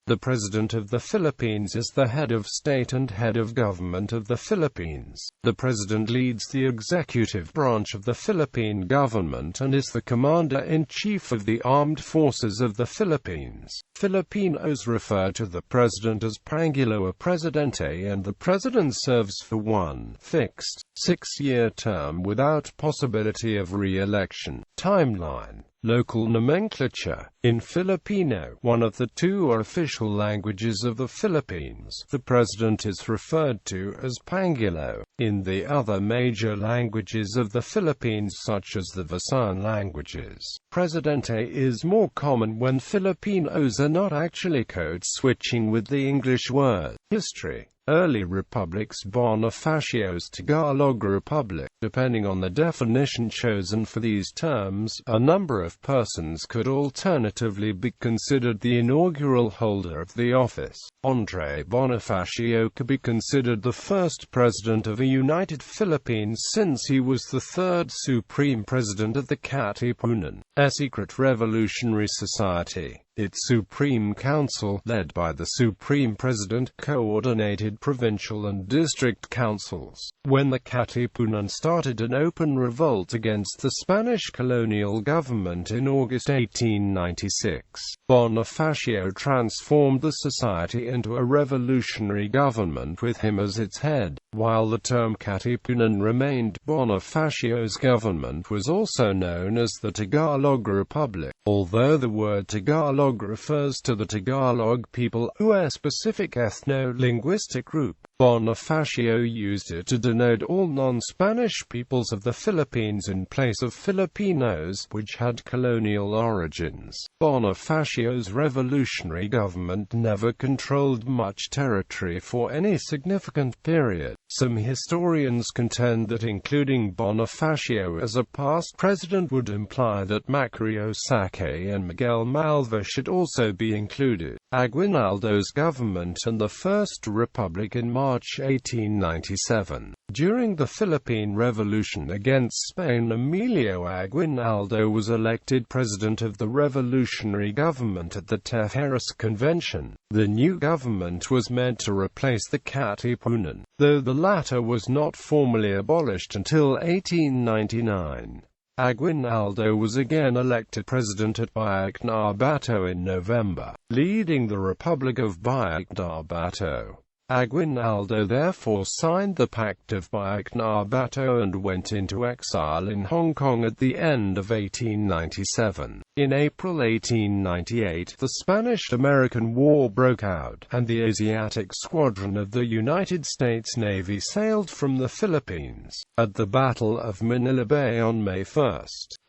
The President of the Philippines is the head of state and head of government of the Philippines. The President leads the executive branch of the Philippine government and is the Commander-in-Chief of the Armed Forces of the Philippines. Filipinos refer to the President as Pangulo or Presidente, and the President serves for one fixed, 6-year term without possibility of re-election. Timeline. Local nomenclature. In Filipino, one of the two official languages of the Philippines, the President is referred to as Pangulo. In the other major languages of the Philippines, such as the Visayan languages, Presidente is more common when Filipinos are not actually code-switching with the English word. History. Early republics, Bonifacio's Tagalog Republic. Depending on the definition chosen for these terms, a number of persons could alternatively be considered the inaugural holder of the office. Andre Bonifacio could be considered the first president of a united Philippines since he was the third supreme president of the Katipunan, a secret revolutionary society. Its Supreme Council, led by the Supreme President, coordinated provincial and district councils. When the Katipunan started an open revolt against the Spanish colonial government in August 1896, Bonifacio transformed the society into a revolutionary government with him as its head. While the term Katipunan remained, Bonifacio's government was also known as the Tagalog Republic. Although the word Tagalog refers to the Tagalog people, who are a specific ethno-linguistic group, Bonifacio used it to denote all non-Spanish peoples of the Philippines in place of Filipinos, which had colonial origins. Bonifacio's revolutionary government never controlled much territory for any significant period. Some historians contend that including Bonifacio as a past president would imply that Macario Sake and Miguel Malva should also be included. Aguinaldo's government and the First Republic in March 1897. During the Philippine Revolution against Spain, Emilio Aguinaldo was elected president of the revolutionary government at the Tejeras Convention. The new government was meant to replace the Katipunan, though the latter was not formally abolished until 1899. Aguinaldo was again elected president at Biak-na-Bato in November, leading the Republic of Biak-na-Bato. Aguinaldo therefore signed the Pact of Biak-na-Bato and went into exile in Hong Kong at the end of 1897. In April 1898, the Spanish-American War broke out, and the Asiatic Squadron of the United States Navy sailed from the Philippines. At the Battle of Manila Bay on May 1,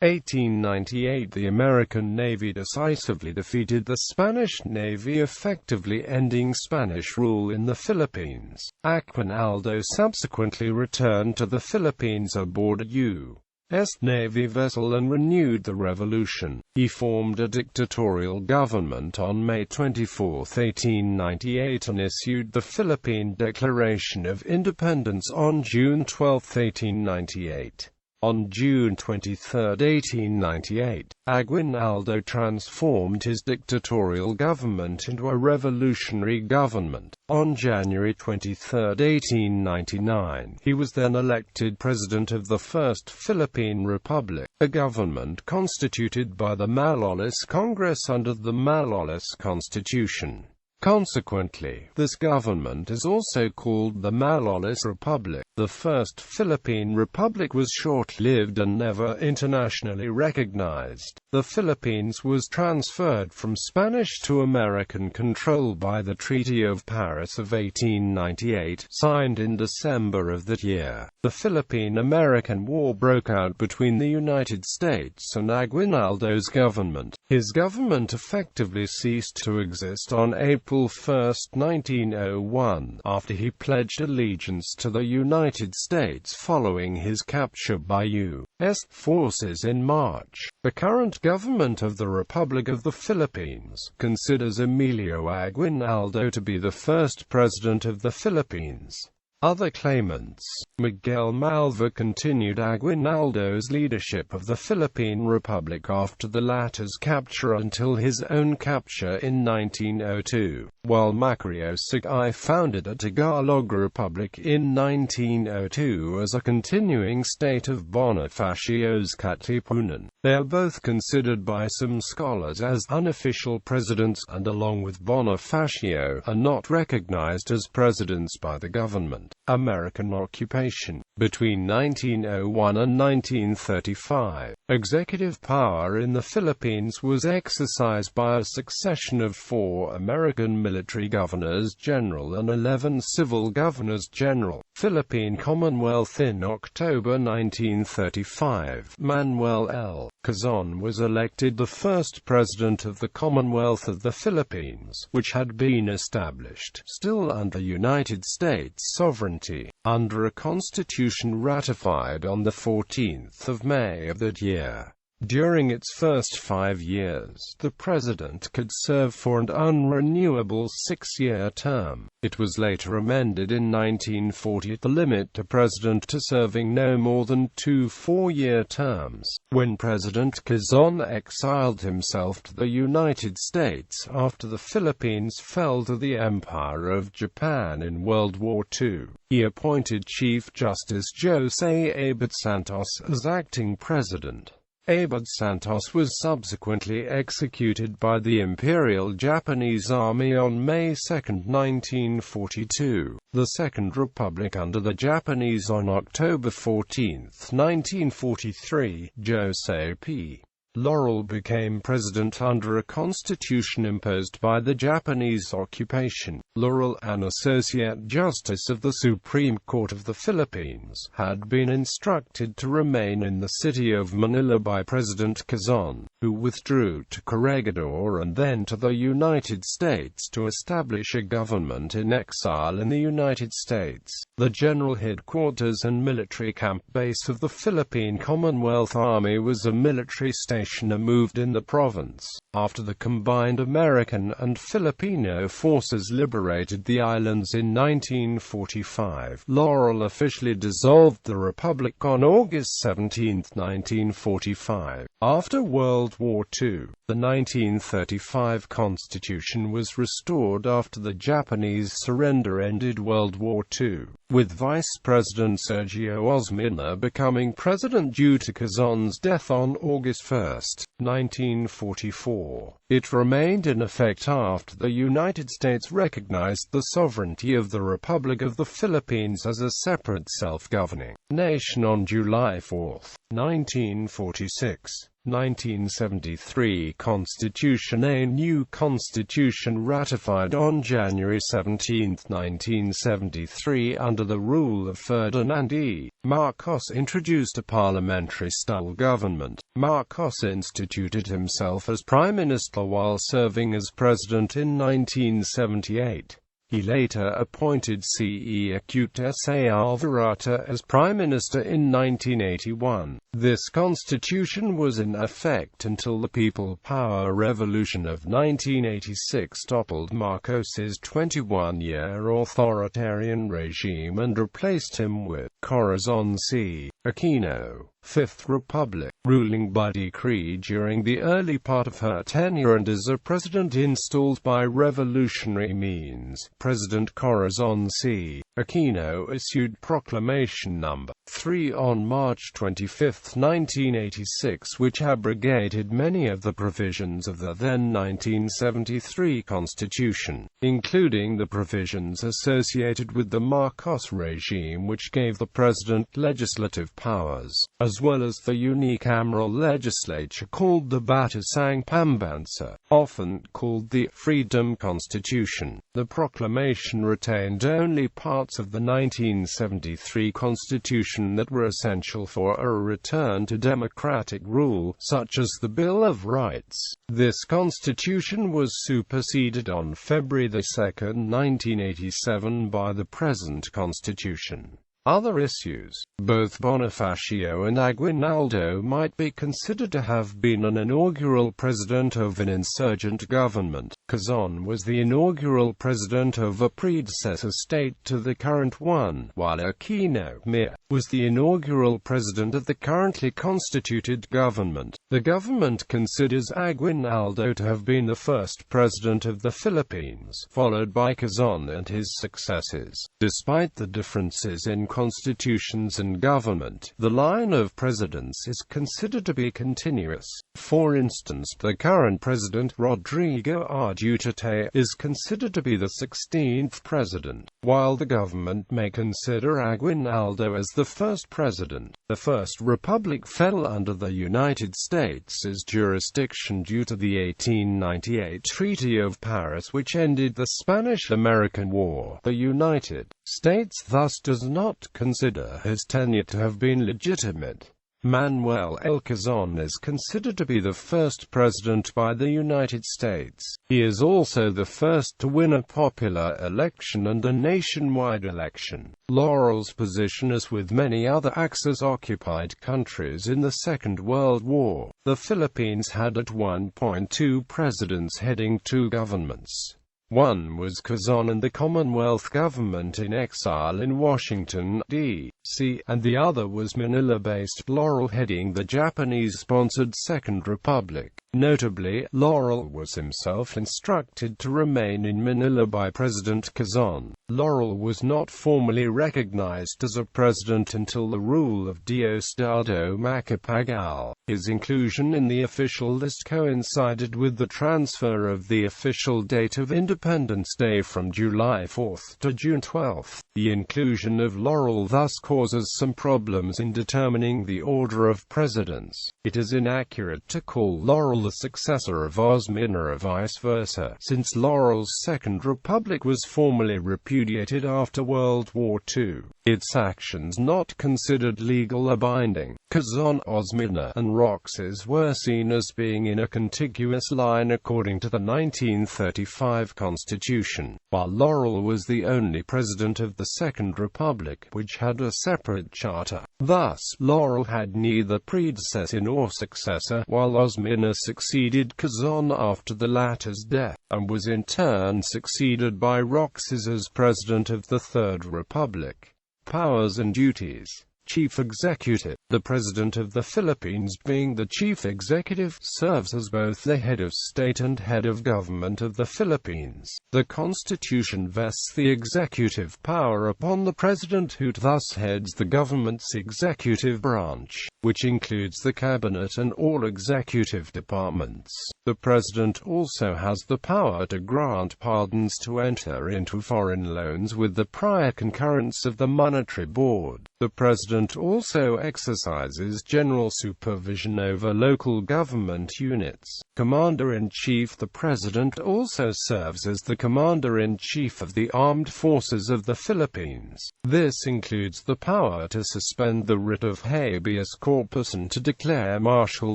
1898, the American Navy decisively defeated the Spanish Navy, effectively ending Spanish rule in the Philippines. Aguinaldo subsequently returned to the Philippines aboard a U.S. Navy vessel and renewed the revolution. He formed a dictatorial government on May 24, 1898 and issued the Philippine Declaration of Independence on June 12, 1898. On June 23, 1898, Aguinaldo transformed his dictatorial government into a revolutionary government. On January 23, 1899, he was then elected president of the First Philippine Republic, a government constituted by the Malolos Congress under the Malolos Constitution. Consequently, this government is also called the Malolos Republic. The First Philippine Republic was short-lived and never internationally recognized. The Philippines was transferred from Spanish to American control by the Treaty of Paris of 1898, signed in December of that year. The Philippine-American War broke out between the United States and Aguinaldo's government. His government effectively ceased to exist on April 1, 1901, after he pledged allegiance to the United States following his capture by U.S. forces in March. The current government of the Republic of the Philippines considers Emilio Aguinaldo to be the first president of the Philippines. Other claimants. Miguel Malva continued Aguinaldo's leadership of the Philippine Republic after the latter's capture until his own capture in 1902, while Macario Sagay founded a Tagalog Republic in 1902 as a continuing state of Bonifacio's Katipunan. They are both considered by some scholars as unofficial presidents and, along with Bonifacio, are not recognized as presidents by the government. American occupation. Between 1901 and 1935, executive power in the Philippines was exercised by a succession of 4 American military governors-general and 11 civil governors-general. Philippine Commonwealth. In October 1935, Manuel L. Quezon was elected the first president of the Commonwealth of the Philippines, which had been established, still under United States sovereignty, under a constitution ratified on the 14th of May of that year. During its first 5 years, the president could serve for an unrenewable 6-year term. It was later amended in 1940 to limit the president to serving no more than 2 4-year terms, when President Quezon exiled himself to the United States after the Philippines fell to the Empire of Japan in World War II. He appointed Chief Justice Jose Abad Santos as acting president. Abad Santos was subsequently executed by the Imperial Japanese Army on May 2, 1942. The Second Republic under the Japanese on October 14, 1943. Jose P. Laurel became president under a constitution imposed by the Japanese occupation. Laurel, an associate justice of the Supreme Court of the Philippines, had been instructed to remain in the city of Manila by President Quezon, who withdrew to Corregidor and then to the United States to establish a government in exile in the United States. The general headquarters and military camp base of the Philippine Commonwealth Army was a military station moved in the province. After the combined American and Filipino forces liberated the islands in 1945, Laurel officially dissolved the republic on August 17, 1945. After World War II, the 1935 Constitution was restored after the Japanese surrender ended World War II, with Vice President Sergio Osmeña becoming president due to Quezon's death on August 1, 1944. It remained in effect after the United States recognized the sovereignty of the Republic of the Philippines as a separate self-governing nation on July 4, 1946. 1973 Constitution. A new constitution ratified on January 17, 1973 under the rule of Ferdinand E. Marcos introduced a parliamentary-style government. Marcos instituted himself as prime minister while serving as president in 1978. He later appointed C. Acute S. A. Alvarado as Prime Minister in 1981. This constitution was in effect until the People Power Revolution of 1986 toppled Marcos's 21-year authoritarian regime and replaced him with Corazon C. Aquino, Fifth Republic, ruling by decree during the early part of her tenure and as a president installed by revolutionary means. President Corazon C. Aquino issued Proclamation No. 3 on March 25, 1986, which abrogated many of the provisions of the then 1973 Constitution, including the provisions associated with the Marcos regime which gave the president legislative powers, as well as the unicameral legislature called the Batasang Pambansa, often called the Freedom Constitution. The proclamation retained only parts of the 1973 Constitution that were essential for a return to democratic rule, such as the Bill of Rights. This constitution was superseded on February 2, 1987 by the present constitution. Other issues. Both Bonifacio and Aguinaldo might be considered to have been an inaugural president of an insurgent government. Quezon was the inaugural president of a predecessor state to the current one, while Aquino Mir was the inaugural president of the currently constituted government. The government considers Aguinaldo to have been the first president of the Philippines, followed by Quezon and his successors. Despite the differences in constitutions and government, the line of presidents is considered to be continuous. For instance, the current president, Rodrigo R. Duterte, is considered to be the 16th president, while the government may consider Aguinaldo as the first president. The First Republic fell under the United States' jurisdiction due to the 1898 Treaty of Paris, which ended the Spanish-American War. The United States thus does not consider his tenure to have been legitimate. Manuel L. Quezon is considered to be the first president by the United States. He is also the first to win a popular election and a nationwide election. Laurel's position is with many other Axis-occupied countries in the Second World War. The Philippines had at one point two presidents heading two governments. One was Quezon and the Commonwealth government in exile in Washington, D.C., and the other was Manila-based Laurel heading the Japanese-sponsored Second Republic. Notably, Laurel was himself instructed to remain in Manila by President Quezon. Laurel was not formally recognized as a president until the rule of Diosdado Macapagal. His inclusion in the official list coincided with the transfer of the official date of Independence Day from July 4 to June 12. The inclusion of Laurel thus causes some problems in determining the order of presidents. It is inaccurate to call Laurel the successor of Osmeña or vice versa, since Laurel's Second Republic was formally repudiated after World War II. Its actions not considered legal or binding. Quezon, Osmeña, and Roxas were seen as being in a contiguous line according to the 1935 Constitution, while Laurel was the only president of the Second Republic which had a separate charter. Thus, Laurel had neither predecessor nor successor, while Osmeña succeeded Quezon after the latter's death, and was in turn succeeded by Roxas as president of the Third Republic. Powers and duties. Chief Executive. The President of the Philippines, being the Chief Executive, serves as both the head of state and head of government of the Philippines. The Constitution vests the executive power upon the President, who thus heads the government's executive branch, which includes the Cabinet and all executive departments. The President also has the power to grant pardons to enter into foreign loans with the prior concurrence of the Monetary Board. The President also exercises general supervision over local government units. Commander-in-Chief. The President also serves as the Commander-in-Chief of the Armed Forces of the Philippines. This includes the power to suspend the writ of habeas corpus and to declare martial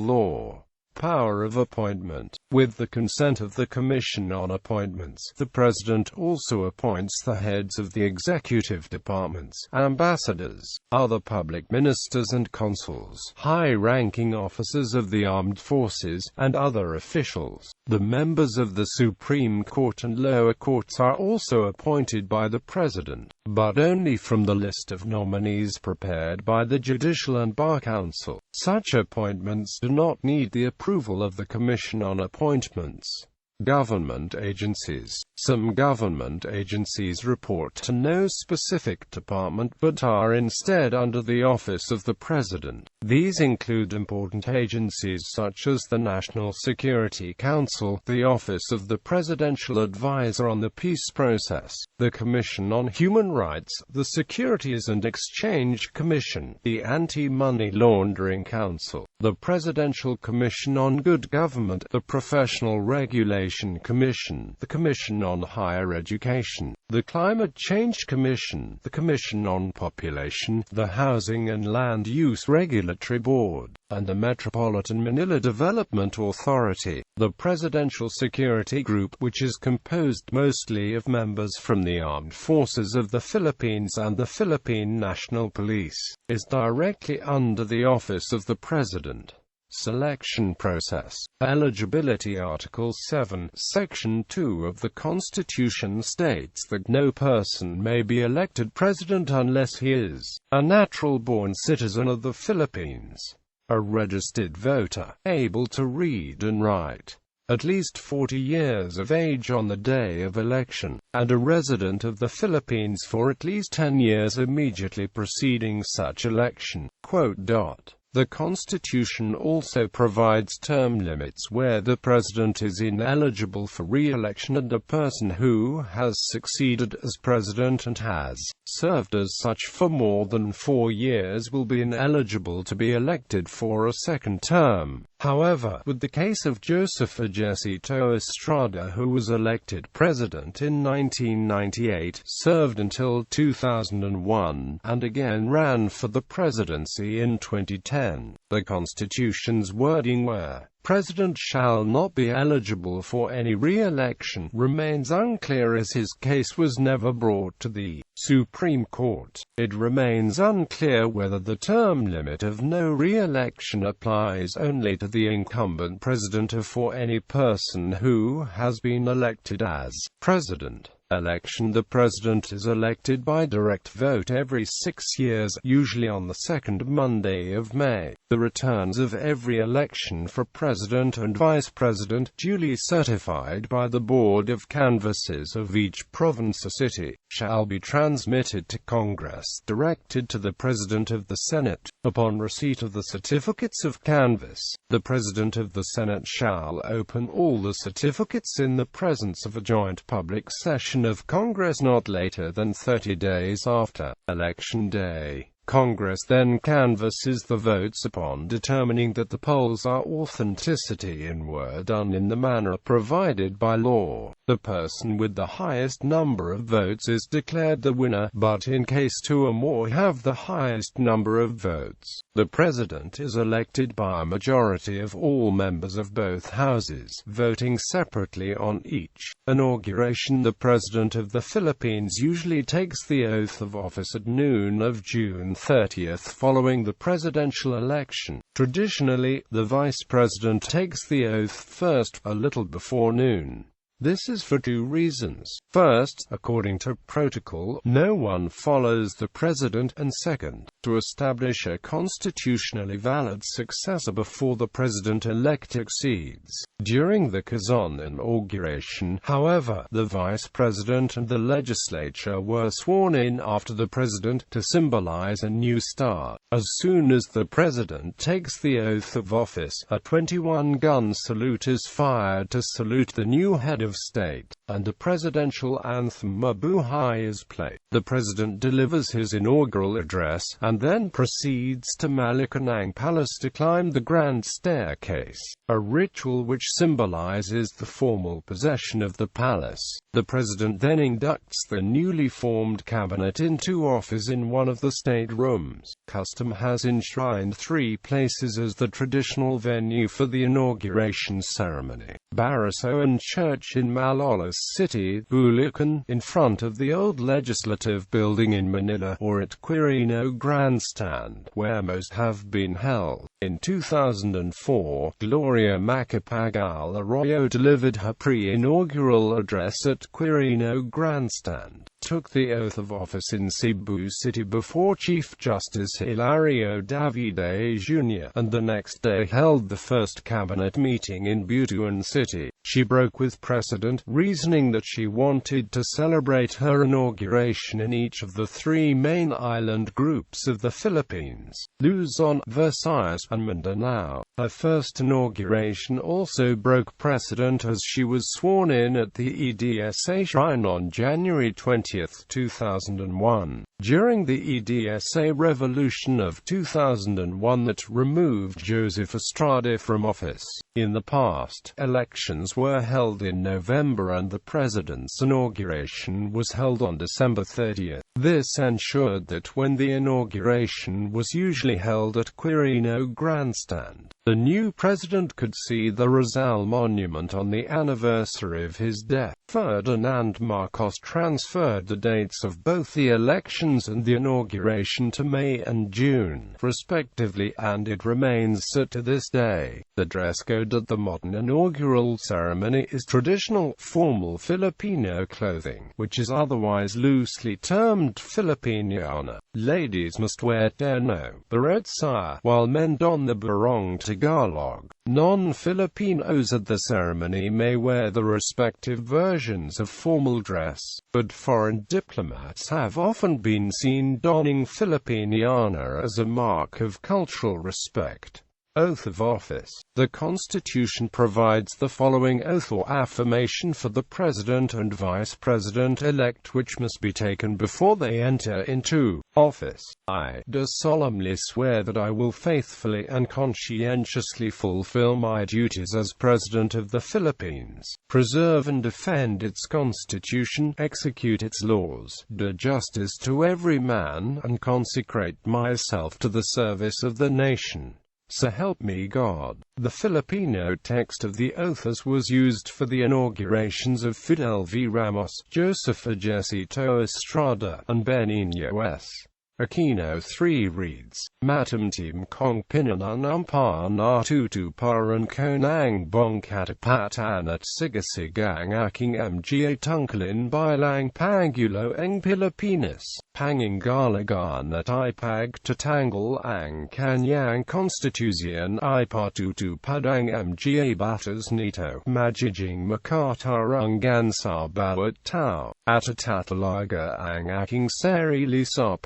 law. Power of appointment. With the consent of the Commission on Appointments, the President also appoints the heads of the executive departments, ambassadors, other public ministers and consuls, high-ranking officers of the armed forces, and other officials. The members of the Supreme Court and lower courts are also appointed by the President, but only from the list of nominees prepared by the Judicial and Bar Council. Such appointments do not need the approval of the Commission on Appointments. Government agencies. Some government agencies report to no specific department but are instead under the office of the President. These include important agencies such as the National Security Council, the Office of the Presidential Advisor on the Peace Process, the Commission on Human Rights, the Securities and Exchange Commission, the Anti-Money Laundering Council, the Presidential Commission on Good Government, the Professional Regulation Education Commission, the Commission on Higher Education, the Climate Change Commission, the Commission on Population, the Housing and Land Use Regulatory Board, and the Metropolitan Manila Development Authority. The Presidential Security Group, which is composed mostly of members from the Armed Forces of the Philippines and the Philippine National Police, is directly under the office of the President. Selection process. Eligibility. Article 7, Section 2 of the Constitution states that no person may be elected president unless he is a natural-born citizen of the Philippines, a registered voter, able to read and write, at least 40 years of age on the day of election, and a resident of the Philippines for at least 10 years immediately preceding such election. The Constitution also provides term limits where the President is ineligible for re-election, and a person who has succeeded as President and has served as such for more than 4 years will be ineligible to be elected for a second term. However, with the case of Joseph Ejercito Estrada, who was elected President in 1998, served until 2001, and again ran for the presidency in 2010, the Constitution's wording where President shall not be eligible for any re-election remains unclear, as his case was never brought to the Supreme Court. It remains unclear whether the term limit of no re-election applies only to the incumbent president or for any person who has been elected as president. Election. The President is elected by direct vote every 6 years, usually on the second Monday of May. The returns of every election for President and Vice President, duly certified by the Board of Canvassers of each province or city, shall be transmitted to Congress, directed to the President of the Senate. Upon receipt of the certificates of canvass, the President of the Senate shall open all the certificates in the presence of a joint public session of Congress not later than 30 days after Election Day. Congress then canvasses the votes upon determining that the polls are authenticity and were done in the manner provided by law. The person with the highest number of votes is declared the winner, but in case two or more have the highest number of votes, the President is elected by a majority of all members of both houses, voting separately on each. Inauguration. The President of the Philippines usually takes the oath of office at noon of June 30th following the presidential election. Traditionally, the Vice President takes the oath first, a little before noon. This is for two reasons. First, according to protocol, no one follows the President, and second, to establish a constitutionally valid successor before the President-elect succeeds. During the Quezon inauguration, however, the Vice President and the legislature were sworn in after the President, to symbolize a new start. As soon as the President takes the oath of office, a 21-gun salute is fired to salute the new head of state, and a presidential anthem Mabuhay is played. The President delivers his inaugural address, and then proceeds to Malacanang Palace to climb the Grand Staircase, a ritual which symbolizes the formal possession of the palace. The President then inducts the newly formed cabinet into office in one of the state rooms. Custom has enshrined 3 places as the traditional venue for the inauguration ceremony: Barasoan Church in Malolos City, Bulacan, in front of the old Legislative Building in Manila, or at Quirino Grandstand, where most have been held. In 2004, Gloria Macapagal Arroyo delivered her pre-inaugural address at Quirino Grandstand, took the oath of office in Cebu City before Chief Justice Hilario Davide Jr., and the next day held the first cabinet meeting in Butuan City. She broke with precedent, reasoning that she wanted to celebrate her inauguration in each of the 3 main island groups of the Philippines: Luzon, Visayas, and Mindanao. Her first inauguration also broke precedent, as she was sworn in at the EDSA shrine on January 20, 2001. During the EDSA revolution of 2001 that removed Joseph Estrada from office. In the past, elections elections were held in November and the president's inauguration was held on December 30. This ensured that when the inauguration was usually held at Quirino Grandstand, the new president could see the Rizal Monument on the anniversary of his death. Ferdinand Marcos transferred the dates of both the elections and the inauguration to May and June, respectively, and it remains so to this day. The dress code at the modern inaugural ceremony is traditional, formal Filipino clothing, which is otherwise loosely termed Filipiniana. Ladies must wear terno, baretsaya, while men don the barong Tagalog. Non-Filipinos at the ceremony may wear the respective versions of formal dress, but foreign diplomats have often been seen donning Filipiniana as a mark of cultural respect. Oath of office. The Constitution provides the following oath or affirmation for the President and Vice President-elect, which must be taken before they enter into office. I do solemnly swear that I will faithfully and conscientiously fulfill my duties as President of the Philippines, preserve and defend its Constitution, execute its laws, do justice to every man, and consecrate myself to the service of the nation. So help me God. The Filipino text of the oath as was used for the inaugurations of Fidel V. Ramos, Joseph Ejercito Estrada, and Benigno S. Aquino 3 reads, Matamtim kong pinananampaan natutuparan ko ng bong katapatan at sigasigang aking mga tungkulin bilang Pangulo ng Pilipinas, pangangalagaan at ipagtatanggol ang kanyang konstitusyon ipatutupad ang mga batas nito, magiging makatarungan sa bawat tao, at itatalaga ang aking sarili sa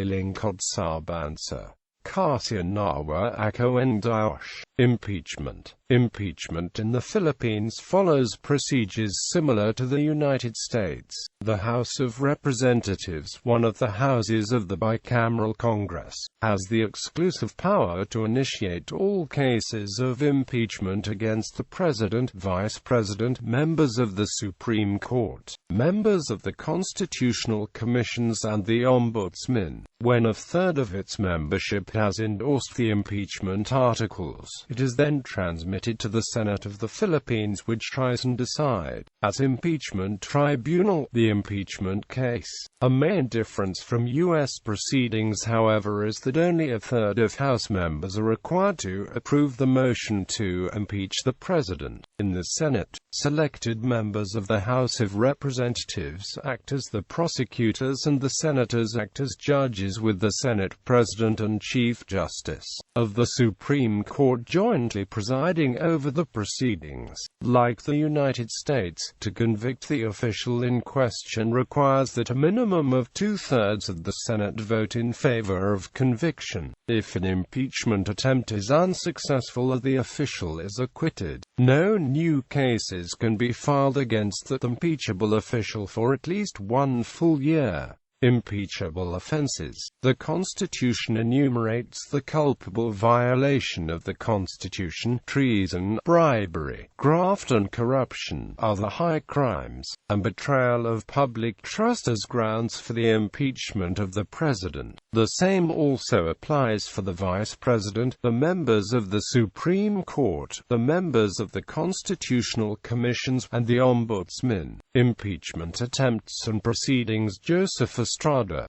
lingkod sa bansa. Kasi nawa ako ng Diyos. Impeachment. Impeachment in the Philippines follows procedures similar to the United States. The House of Representatives, one of the houses of the bicameral Congress, has the exclusive power to initiate all cases of impeachment against the President, Vice President, members of the Supreme Court, members of the Constitutional Commissions and the Ombudsman. When a third of its membership has endorsed the impeachment articles, it is then transmitted to the Senate of the Philippines, which tries and decide, as impeachment tribunal, the impeachment case. A main difference from U.S. proceedings, however, is that only a third of House members are required to approve the motion to impeach the President. In the Senate, selected members of the House of Representatives act as the prosecutors and the senators act as judges, with the Senate President and Chief Justice of the Supreme Court jointly presiding over the proceedings. Like the United States, to convict the official in question requires that a minimum of 2/3 of the Senate vote in favor of conviction. If an impeachment attempt is unsuccessful or the official is acquitted, no new cases can be filed against the impeachable official for at least 1 full year. Impeachable offenses. The Constitution enumerates the culpable violation of the Constitution, treason, bribery, graft and corruption, other high crimes, and betrayal of public trust as grounds for the impeachment of the President. The same also applies for the Vice President, the members of the Supreme Court, the members of the Constitutional Commissions, and the Ombudsman. Impeachment attempts and proceedings. Joseph Estrada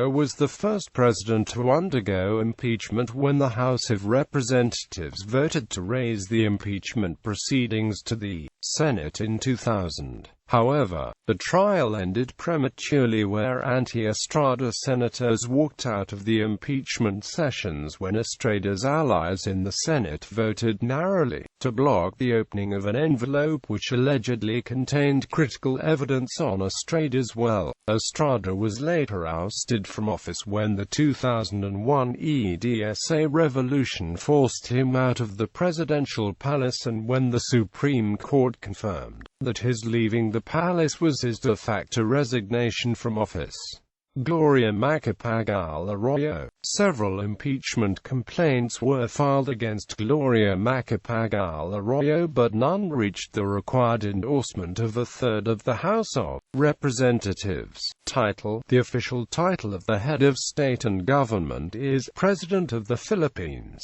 was the first president to undergo impeachment when the House of Representatives voted to raise the impeachment proceedings to the Senate in 2000. However, the trial ended prematurely where anti-Estrada senators walked out of the impeachment sessions when Estrada's allies in the Senate voted narrowly to block the opening of an envelope which allegedly contained critical evidence on Estrada's well. Estrada was later ousted from office when the 2001 EDSA revolution forced him out of the presidential palace and when the Supreme Court confirmed that his leaving the palace was his de facto resignation from office. Gloria Macapagal Arroyo. Several impeachment complaints were filed against Gloria Macapagal Arroyo, but none reached the required endorsement of a third of the House of Representatives. Title: the official title of the head of state and government is President of the Philippines.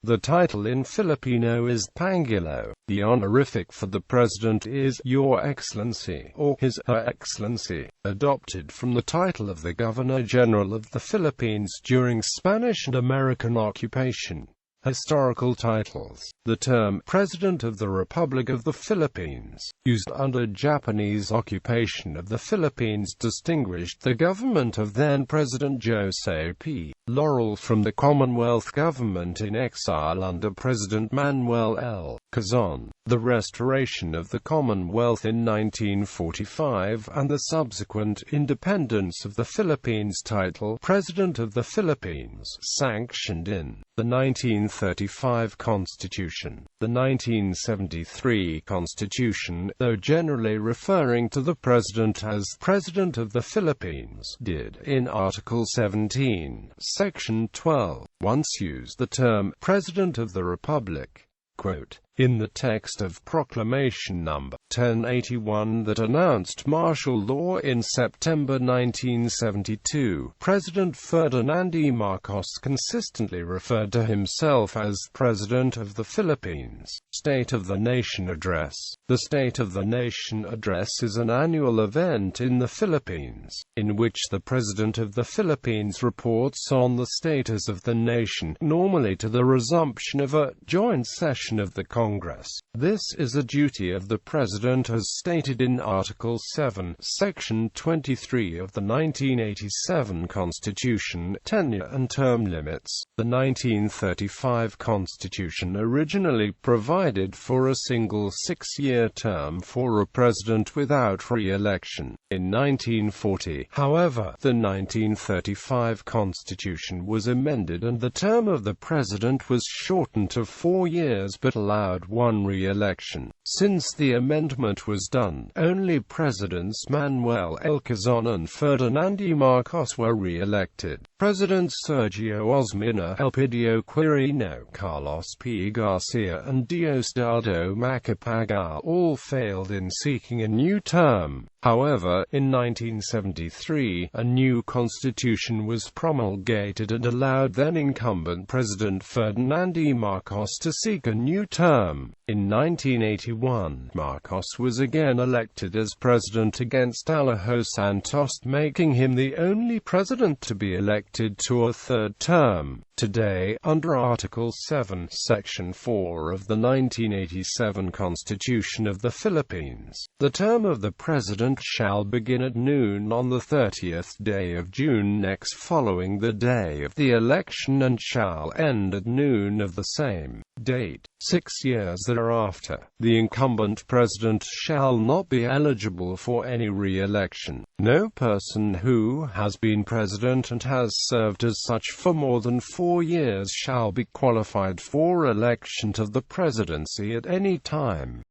The title in Filipino is Pangulo. The honorific for the President is Your Excellency or His/Her Excellency, adopted from the title of the Governor-General of the Philippines during Spanish and American occupation. Historical titles. The term President of the Republic of the Philippines, used under Japanese occupation of the Philippines, distinguished the government of then-President Jose P. Laurel from the Commonwealth government in exile under President Manuel L. Quezon. The restoration of the Commonwealth in 1945 and the subsequent independence of the Philippines title President of the Philippines, sanctioned in the 1935 Constitution. The 1973 Constitution, though generally referring to the President as President of the Philippines, did, in Article 17, Section 12, once use the term President of the Republic. Quote, in the text of Proclamation No. 1081 that announced martial law in September 1972, President Ferdinand E. Marcos consistently referred to himself as President of the Philippines. State of the Nation Address. The State of the Nation Address is an annual event in the Philippines, in which the President of the Philippines reports on the status of the nation, normally to the resumption of a joint session of the Congress. This is a duty of the President as stated in Article 7, Section 23 of the 1987 Constitution, tenure and term limits. The 1935 Constitution originally provided for a single six-year term for a president without re-election. In 1940, however, the 1935 Constitution was amended and the term of the President was shortened to 4 years but allowed one re-election. Since the amendment was done, only Presidents Manuel L. Quezon and Ferdinand E. Marcos were re-elected. Presidents Sergio Osmeña, Elpidio Quirino, Carlos P. Garcia and Diosdado Macapagal all failed in seeking a new term. However, in 1973, a new constitution was promulgated and allowed then-incumbent President Ferdinand E. Marcos to seek a new term. In 1981, Marcos was again elected as president against Alejo Santos, making him the only president to be elected to a third term. Today, under Article 7, Section 4 of the 1987 Constitution of the Philippines, the term of the President shall begin at noon on the 30th day of June next following the day of the election and shall end at noon of the same date. 6 years thereafter, the incumbent President shall not be eligible for any re-election. No person who has been President and has served as such for more than 4 years shall be qualified for election to the presidency at any time.